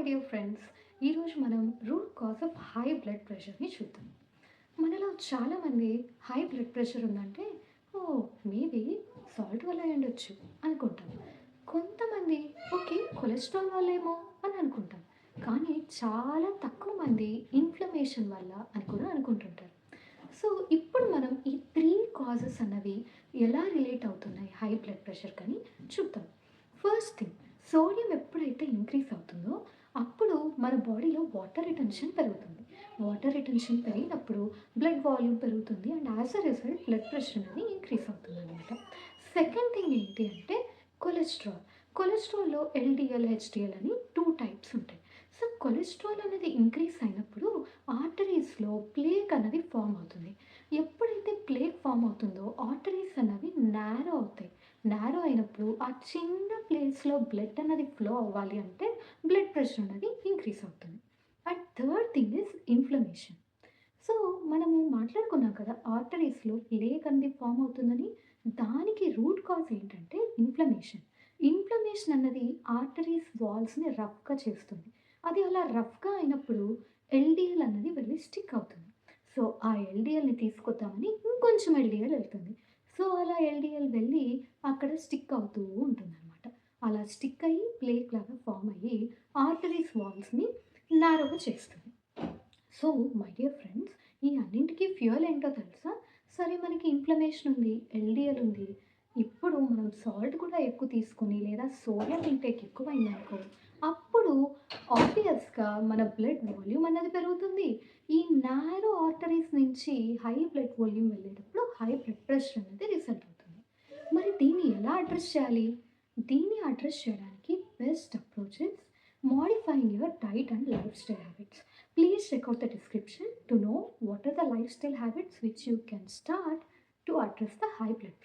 My dear friends, ఈరోజు మనం root cause of high blood ప్రెషర్ని చూద్దాం. మనలో చాలామంది హై బ్లడ్ ప్రెషర్ ఉందంటే ఓ మేబీ సాల్ట్ వల్ల ఉండొచ్చు అనుకుంటాం. కొంతమంది ఓకే కొలెస్ట్రాల్ వల్లేమో అని అనుకుంటాం. కానీ చాలా తక్కువ మంది ఇన్ఫ్లమేషన్ వల్ల అని కూడా అనుకుంటుంటారు. సో ఇప్పుడు మనం ఈ త్రీ కాజెస్ అన్నవి ఎలా రిలేట్ అవుతున్నాయి హై బ్లడ్ ప్రెషర్ కానీ చూద్దాం. ఫస్ట్ థింగ్, సోడియం ఎప్పుడైతే ఇంక్రీజ్ అవుతుందో అప్పుడు మన బాడీలో వాటర్ రిటెన్షన్ పెరుగుతుంది. వాటర్ రిటెన్షన్ పెరిగినప్పుడు బ్లడ్ వాల్యూమ్ పెరుగుతుంది and as a result blood pressure అనేది ఇంక్రీజ్ అవుతుంది అనమాట. సెకండ్ థింగ్ ఏంటి అంటే కొలెస్ట్రాల్. కొలెస్ట్రాల్లో ఎల్డిఎల్ హెచ్డిఎల్ అని టూ టైప్స్ ఉంటాయి. సో కొలెస్ట్రాల్ అనేది ఇంక్రీజ్ అయినప్పుడు ఆర్టరీస్లో ప్లేక్ అనేది ఫామ్ అవుతుంది. ఎప్పుడైతే ప్లేక్ ఫామ్ అవుతుందో ఆర్టరీస్ అనేవి నేరో అవుతాయి. నేరో అయినప్పుడు ఆ చిన్న ప్లేస్లో బ్లడ్ అనేది ఫ్లో అవ్వాలి అంటే బ్లడ్ ప్రెషర్ అనేది ఇంక్రీజ్ అవుతుంది. And third thing is inflammation. So మనము మాట్లాడుకున్నాం కదా ఆర్టరీస్లో ప్లేక్ అనేది ఫామ్ అవుతుందని. దానికి రూట్ కాజ్ ఏంటంటే ఇన్ఫ్లమేషన్. ఇన్ఫ్లమేషన్ అన్నది ఆర్టరీస్ వాల్స్ని రఫ్గా చేస్తుంది. అది అలా రఫ్గా అయినప్పుడు ఎల్డిఎల్ అన్నది వెళ్ళి స్టిక్ అవుతుంది. సో ఆ ఎల్డిఎల్ని తీసుకొద్దామని ఇంకొంచెం ఎల్డిఎల్ వెళ్తుంది. సో అలా ఎల్డిఎల్ వెళ్ళి అక్కడ స్టిక్ అవుతూ ఉంటుందన్నమాట. అలా స్టిక్ అయ్యి ప్లేక్ లాగా ఫామ్ అయ్యి ఆర్టరీస్ వాల్స్ని నారోగా చేస్తుంది. సో మై డియర్ ఫ్రెండ్స్, ఈ అన్నింటికి ఫ్యూయల్ ఏంటో తెలుసా? సరే మనకి ఇన్ఫ్లమేషన్ ఉంది, ఎల్డిఎల్ ఉంది. ఇప్పుడు మనం సాల్ట్ కూడా ఎక్కువ తీసుకొని లేదా సోడియం ఇంటేక్ ఎక్కువైందనుకో అప్పుడు ఆబ్వియస్గా మన బ్లడ్ వాల్యూమ్ అన్నది పెరుగుతుంది. ఈ నారో ఆర్టరీస్ నుంచి హై బ్లడ్ వాల్యూమ్ వెళ్ళేటప్పుడు హై బ్లడ్ ప్రెషర్ అనేది రిజల్ట్ అవుతుంది. మరి దీన్ని ఎలా అడ్రస్ చేయాలి? దీన్ని అడ్రస్ చేయడానికి best approach is modifying your diet and lifestyle habits. Please check out the description to know what are the lifestyle habits which you can start to address the high blood